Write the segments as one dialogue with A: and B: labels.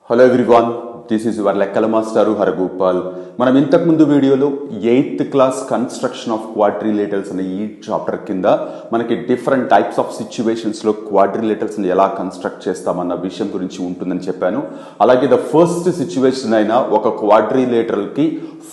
A: Hello everyone, this is your లెక్కల మాస్టారు హరగోపాల్. మనం ఇంతకు ముందు వీడియోలో 8th class construction of quadrilaterals అనే ఈ చాప్టర్ కింద మనకి డిఫరెంట్ టైప్స్ ఆఫ్ సిచ్యువేషన్స్లో క్వాడ్రిలేటరల్స్ని ఎలా కన్స్ట్రక్ట్ చేస్తామన్న విషయం గురించి ఉంటుందని చెప్పాను. అలాగే ద ఫస్ట్ సిచ్యువేషన్ అయినా ఒక క్వాడ్రిలేటరల్కి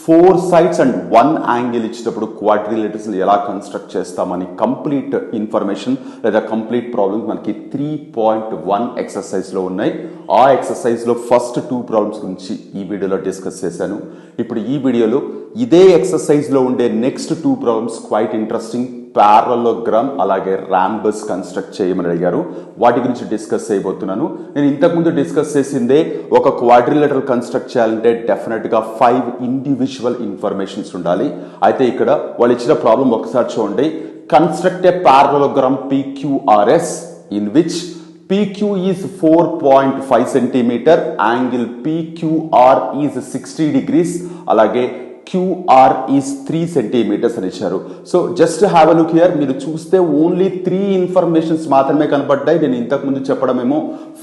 A: 4 sides అండ్ 1 యాంగిల్ ఇచ్చినప్పుడు క్వాడ్రిలేటరల్స్ని ఎలా కన్స్ట్రక్ట్ చేస్తామని కంప్లీట్ ఇన్ఫర్మేషన్ లేదా కంప్లీట్ ప్రాబ్లమ్స్ మనకి 3.1 ఎక్సర్సైజ్లో ఉన్నాయి. ఆ ఎక్సర్సైజ్లో ఫస్ట్ 2 ప్రాబ్లమ్స్ గురించి ఈ వీడియోలో డిస్కస్ చేశాను. ఇప్పుడు ఈ వీడియోలో ఇదే ఎక్సర్సైజ్లో ఉండే next 2 problems quite interesting. Parallelogram అలాగే రాంబస్ కన్స్ట్రక్ట్ చేయమని అడిగారు. వాటి గురించి డిస్కస్ చేయబోతున్నాను. నేను ఇంతకుముందు డిస్కస్ చేసిందే ఒక క్వాడ్రిలేటరల్ కన్స్ట్రక్ట్ చేయాలంటే డెఫినెట్గా 5 ఇండివిజువల్ ఇన్ఫర్మేషన్స్ ఉండాలి. అయితే ఇక్కడ వాళ్ళు ఇచ్చిన ప్రాబ్లం ఒకసారి చూడండి. Construct a parallelogram PQRS in which PQ is 4.5 cm, angle PQR is 60 degrees, అలాగే QR is 3 centimeters అని ఇచ్చారు. So just have a look here. మీరు చూస్తే ఓన్లీ 3 ఇన్ఫర్మేషన్స్ మాత్రమే కనపడ్డాయి. నేను ఇంతకుముందు చెప్పడమేమో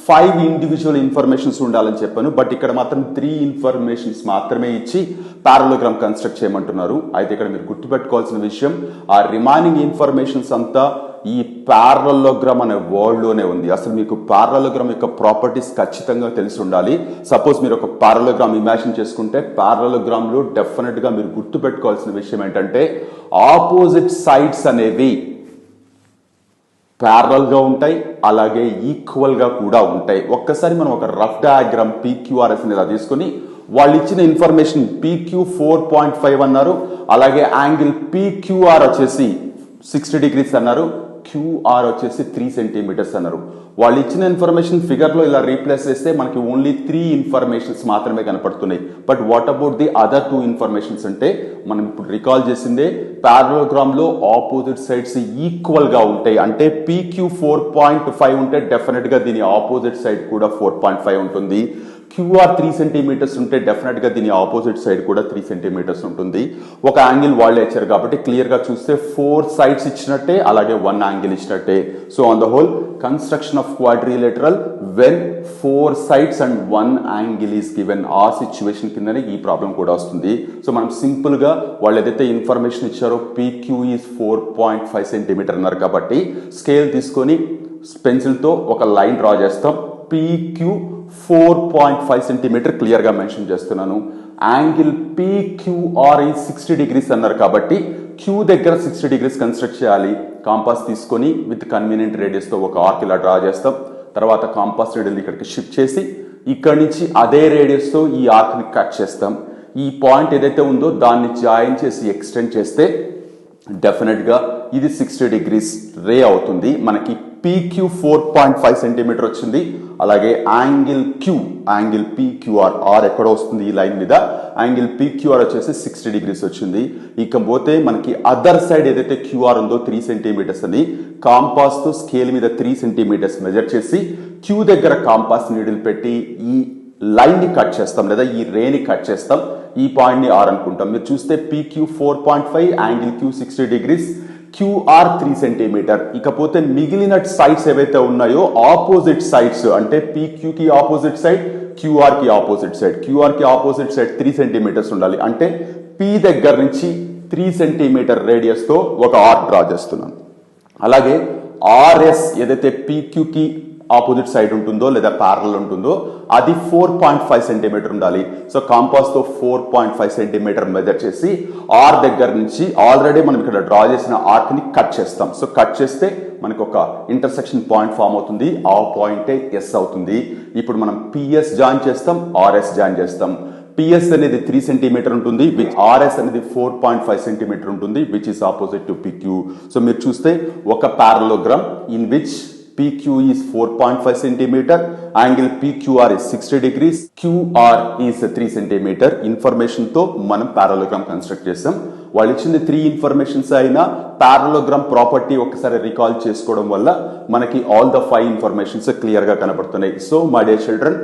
A: 5 ఇండివిజువల్ ఇన్ఫర్మేషన్స్ ఉండాలని చెప్పాను. బట్ ఇక్కడ మాత్రం 3 ఇన్ఫర్మేషన్స్ మాత్రమే ఇచ్చి పారలోగ్రామ్ కన్స్ట్రక్ట్ చేయమంటున్నారు. అయితే ఇక్కడ మీరు గుర్తుపెట్టుకోవాల్సిన విషయం, ఆ రిమైనింగ్ ఇన్ఫర్మేషన్స్ అంతా ఈ పారలోగ్రామ్ అనే వర్డ్లోనే ఉంది. అసలు మీకు పారలోగ్రామ్ యొక్క ప్రాపర్టీస్ ఖచ్చితంగా తెలిసి ఉండాలి. సపోజ్ మీరు ఒక పారలోగ్రామ్ ఇమాజిన్ చేసుకుంటే పారలోగ్రామ్లో డెఫినెట్గా మీరు గుర్తుపెట్టుకోవాల్సిన విషయం ఏంటంటే ఆపోజిట్ సైడ్స్ అనేవి ప్యారలల్గా ఉంటాయి, అలాగే ఈక్వల్గా కూడా ఉంటాయి. ఒక్కసారి మనం ఒక రఫ్ డయాగ్రామ్ PQRS ఇలా తీసుకుని వాళ్ళు ఇచ్చిన ఇన్ఫర్మేషన్ PQ 4.5 అన్నారు, అలాగే యాంగిల్ PQR వచ్చేసి 60 degrees అన్నారు, QR వచ్చేసి 3 centimeters అన్నారు. వాళ్ళు ఇచ్చిన ఇన్ఫర్మేషన్ ఫిగర్లో ఇలా రీప్లేస్ చేస్తే మనకి ఓన్లీ 3 ఇన్ఫర్మేషన్స్ మాత్రమే కనపడుతున్నాయి. But what about the other 2 informations అంటే మనం ఇప్పుడు రికాల్ చేసిందే పారలోగ్రామ్లో ఆపోజిట్ సైడ్స్ ఈక్వల్గా ఉంటాయి. అంటే PQ 4.5 ఉంటే డెఫినెట్గా దీని ఆపోజిట్ సైడ్ కూడా 4.5 ఉంటుంది. QR 3 centimeters ఉంటే డెఫినెట్గా దీని ఆపోజిట్ సైడ్ కూడా 3 centimeters ఉంటుంది. ఒక యాంగిల్ వాళ్ళే ఇచ్చారు కాబట్టి క్లియర్గా చూస్తే 4 sides ఇచ్చినట్టే, అలాగే 1 యాంగిల్ ఇచ్చినట్టే. So on the whole construction of quadrilateral when 4 sides and 1 angle is given, ఆ సిచ్యువేషన్ కిందనే ఈ ప్రాబ్లం కూడా వస్తుంది. సో మనం సింపుల్గా వాళ్ళు ఏదైతే ఇన్ఫర్మేషన్ ఇచ్చారో PQ ఈజ్ 4.5 centimeter అన్నారు కాబట్టి స్కేల్ తీసుకొని పెన్సిల్తో ఒక లైన్ డ్రా చేస్తాం. PQ 4.5 centimeter క్లియర్గా మెన్షన్ చేస్తున్నాను. యాంగిల్ PQR 60 degrees అన్నారు కాబట్టి Q దగ్గర 60 degrees కన్స్ట్రక్ట్ చేయాలి. కాంపాస్ తీసుకొని విత్ కన్వీనియంట్ రేడియస్తో ఒక ఆర్క్ ఇలా డ్రా చేస్తాం. తర్వాత కాంపాస్ రేడియల్ ఇక్కడికి షిఫ్ట్ చేసి ఇక్కడి నుంచి అదే రేడియస్తో ఈ ఆర్క్ని కట్ చేస్తాం. ఈ పాయింట్ ఏదైతే ఉందో దాన్ని జాయిన్ చేసి ఎక్స్టెండ్ చేస్తే డెఫినెట్గా ఇది 60 degrees రే అవుతుంది. మనకి PQ 4.5 centimeter వచ్చింది. అలాగే యాంగిల్ PQR ఎక్కడ వస్తుంది ఈ లైన్ మీద, యాంగిల్ PQR వచ్చేసి 60 degrees వచ్చింది. ఇకపోతే మనకి అదర్ సైడ్ ఏదైతే QR ఉందో 3 centimeters అని కాంపాస్తో స్కేల్ మీద 3 centimeters మెజర్ చేసి Q దగ్గర కాంపాస్ నీడిల్ పెట్టి ఈ లైన్ని కట్ చేస్తాం లేదా ఈ రేని కట్ చేస్తాం. ఈ పాయింట్ని R అనుకుంటాం. మీరు చూస్తే PQ 4.5, angle Q 60 degrees, QR 3 centimeter. ఇకపోతే మిగిలిన సైడ్స్ ఏవైతే ఉన్నాయో ఆపోజిట్ సైడ్స్ అంటే PQ కి ఆపోజిట్ సైడ్, QR కి ఆపోజిట్ సైడ్. QR కి ఆపోజిట్ సైడ్ 3 centimeters ఉండాలి. అంటే P దగ్గర నుంచి 3 centimeter రేడియస్తో ఒక ఆర్క్ డ్రా చేస్తున్నాను. అలాగే RS ఏదైతే PQ కి ఆపోజిట్ సైడ్ ఉంటుందో లేదా ప్యారలల్ ఉంటుందో అది 4.5 centimeter ఉండాలి. సో కాంపాస్తో 4.5 centimeter మెజర్ చేసి R దగ్గర నుంచి ఆల్రెడీ మనం ఇక్కడ డ్రా చేసిన ఆర్క్ని కట్ చేస్తాం. సో కట్ చేస్తే మనకు ఒక ఇంటర్సెక్షన్ పాయింట్ ఫామ్ అవుతుంది. ఆ పాయింటే S అవుతుంది. ఇప్పుడు మనం PS జాయిన్ చేస్తాం, RS జాయిన్ చేస్తాం. PS అనేది 3 centimeter ఉంటుంది, విచ్ RS అనేది 4.5 centimeter ఉంటుంది, which is opposite to PQ. So మీరు చూస్తే ఒక parallelogram in which PQ is 4.5 centimeter, angle PQR is 60 degrees, QR is 3 centimeter. ఇన్ఫర్మేషన్తో మనం పారలోగ్రామ్ కన్స్ట్రక్ట్ చేస్తాం. వాళ్ళు ఇచ్చింది 3 ఇన్ఫర్మేషన్స్ అయినా పారలోగ్రామ్ ప్రాపర్టీ ఒకసారి రికాల్ చేసుకోవడం వల్ల మనకి ఆల్ ద 5 ఇన్ఫర్మేషన్స్ క్లియర్గా కనపడుతున్నాయి. So my dear children,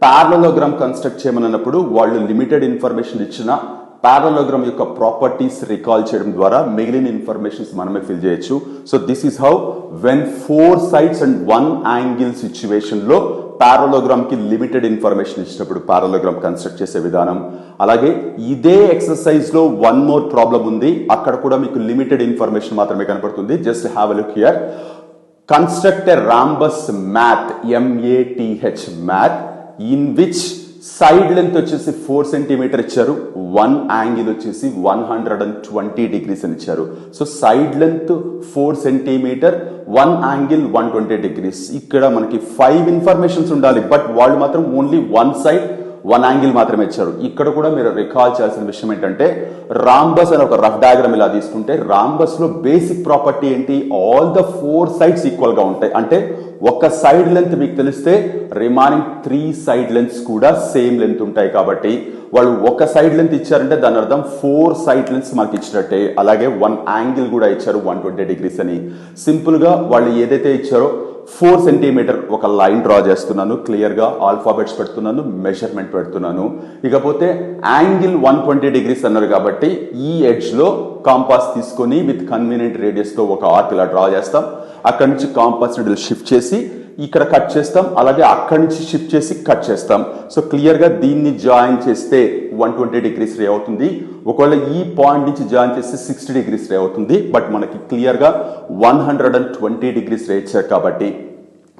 A: parallelogram construct చేయమన్నప్పుడు వాళ్ళు లిమిటెడ్ ఇన్ఫర్మేషన్ ఇచ్చిన పారలోగ్రామ్ యొక్క ప్రాపర్టీస్ రికాల్ చేయడం ద్వారా మిగిలిన ఇన్ఫర్మేషన్స్ మనమే ఫిల్ చేయొచ్చు. So this is how when 4 sides and 1 angle situation లో పారలోగ్రామ్ కి లిమిటెడ్ ఇన్ఫర్మేషన్ ఇచ్చినప్పుడు పారలోగ్రామ్ కన్స్ట్రక్ట్ చేసే విధానం. అలాగే ఇదే ఎక్సర్సైజ్ లో వన్ మోర్ ప్రాబ్లం ఉంది, అక్కడ కూడా మీకు లిమిటెడ్ ఇన్ఫర్మేషన్ మాత్రమే కనపడుతుంది. Just have a look here. Construct a rhombus math, MATH math, in which side length వచ్చేసి 4 సెంటీమీటర్ ఇచ్చారు, వన్ యాంగిల్ వచ్చేసి 120 డిగ్రీస్ అని ఇచ్చారు. So side length 4 centimetre, one angle 120 degrees. ఇక్కడ మనకి 5 ఇన్ఫర్మేషన్స్ ఉండాలి, బట్ వాళ్ళు మాత్రం only one side one angle మాత్రమే ఇచ్చారు. ఇక్కడ కూడా మీరు రికాల్ చేయాల్సిన విషయం ఏంటంటే, రాంబస్ అని ఒక రఫ్ డయాగ్రామ్ ఇలా తీసుకుంటే రాంబస్ లో బేసిక్ ప్రాపర్టీ ఏంటి, ఆల్ ద 4 సైడ్స్ ఈక్వల్ గా ఉంటాయి. అంటే ఒక సైడ్ లెంత్ మీకు తెలిస్తే రిమైనింగ్ 3 సైడ్ లెంత్స్ కూడా సేమ్ లెంత్ ఉంటాయి. కాబట్టి వాళ్ళు ఒక సైడ్ లెంత్ ఇచ్చారంటే దాని అర్థం 4 సైడ్ లెంత్స్ మనకి ఇచ్చినట్టే. అలాగే వన్ యాంగిల్ కూడా ఇచ్చారు 120 డిగ్రీస్ అని. సింపుల్ గా వాళ్ళు ఏదైతే ఇచ్చారో 4 సెంటీమీటర్ ఒక లైన్ డ్రా చేస్తున్నాను, క్లియర్ గా ఆల్ఫాబెట్స్ పెడుతున్నాను, మెజర్మెంట్ పెడుతున్నాను. ఇకపోతే యాంగిల్ 120 డిగ్రీస్ అన్నారు కాబట్టి ఈ ఎడ్జ్ లో కాంపాస్ తీసుకొని విత్ కన్వీనియంట్ రేడియస్ తో ఒక ఆర్క్ ఇలా డ్రా చేస్తాం. అక్కడి నుంచి కాంపాస్ నీడిల్ షిఫ్ట్ చేసి ఇక్కడ కట్ చేస్తాం, అలాగే అక్కడి నుంచి షిఫ్ట్ చేసి కట్ చేస్తాం. సో క్లియర్ గా దీన్ని జాయిన్ చేస్తే 120 డిగ్రీస్ రే అవుతుంది. ఒకవేళ ఈ పాయింట్ నుంచి జాయిన్ చేస్తే 60 డిగ్రీస్ రే అవుతుంది. బట్ మనకి క్లియర్ గా 120 డిగ్రీస్ రే ఇచ్చారు కాబట్టి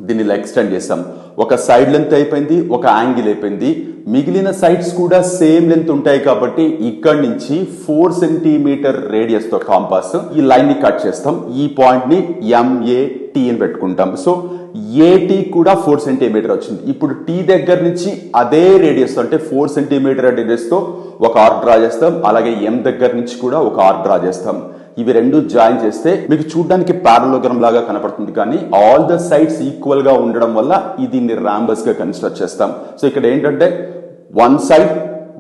A: దీన్ని ఇలా ఎక్స్టెండ్ చేస్తాం. ఒక సైడ్ లెంత్ అయిపోయింది, ఒక యాంగిల్ అయిపోయింది, మిగిలిన సైడ్స్ కూడా సేమ్ లెంత్ ఉంటాయి కాబట్టి ఇక్కడి నుంచి 4 సెంటీమీటర్ రేడియస్ తో కాంపాస్ ఈ లైన్ ని కట్ చేస్తాం. ఈ పాయింట్ ని MAT అని పెట్టుకుంటాం. సో AT కూడా 4 సెంటీమీటర్ వచ్చింది. ఇప్పుడు T దగ్గర నుంచి అదే రేడియస్ అంటే 4 సెంటీమీటర్ రేడియస్ తో ఒక ఆర్క్ డ్రా చేస్తాం. అలాగే M దగ్గర నుంచి కూడా ఒక ఆర్క్ డ్రా చేస్తాం. ఇవి రెండు జాయిన్ చేస్తే మీకు చూడడానికి పారలోగ్రామ్ లాగా కనపడుతుంది, కానీ ఆల్ ద సైడ్స్ ఈక్వల్ గా ఉండడం వల్ల దీన్ని రాంబస్ గా కన్స్ట్రక్ట్ చేస్తాం. సో ఇక్కడ ఏంటంటే వన్ సైడ్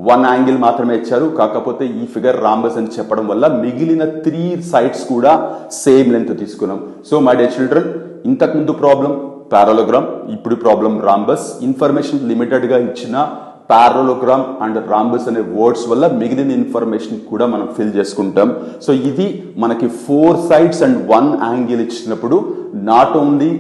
A: వన్ యాంగిల్ మాత్రమే ఇచ్చారు, కాకపోతే ఈ ఫిగర్ రాంబస్ అని చెప్పడం వల్ల మిగిలిన 3 సైడ్స్ కూడా సేమ్ లెంత్ తీసుకున్నాం. సో మై డియర్ చిల్డ్రన్, ఇంతకు ముందు ప్రాబ్లం పారలోగ్రామ్, ఇప్పుడు ప్రాబ్లం రాంబస్. ఇన్ఫర్మేషన్ లిమిటెడ్ గా ఇచ్చిన పారలోగ్రామ్ అండ్ రాంబస్ అనే వర్డ్స్ వల్ల మిగిలిన ఇన్ఫర్మేషన్ కూడా మనం ఫిల్ చేసుకుంటాం. సో ఇది మనకి 4 సైడ్స్ అండ్ 1 యాంగిల్ ఇచ్చినప్పుడు not only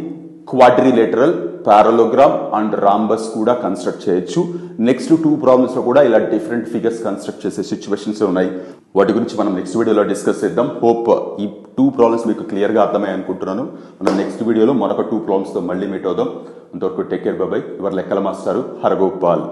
A: quadrilateral, parallelogram and rhombus కూడా కన్స్ట్రక్ట్ చేయొచ్చు. నెక్స్ట్ 2 ప్రాబ్లమ్స్ లో కూడా ఇలా డిఫరెంట్ ఫిగర్స్ కన్స్ట్రక్ట్ చేసే సిచ్యువేషన్స్ ఉన్నాయి. వాటి గురించి మనం నెక్స్ట్ వీడియోలో డిస్కస్ చేద్దాం. హోప్ ఈ 2 ప్రాబ్లమ్స్ మీకు క్లియర్ గా అర్థమయ్యాయి అనుకుంటున్నాను. మనం నెక్స్ట్ వీడియోలో మరొక 2 ప్రాబ్లమ్స్ తో మళ్ళీ మీట్ అవుదాం. అంతవరకు take care, by by. Your లెక్కల మాస్టారు హరగోపాల్.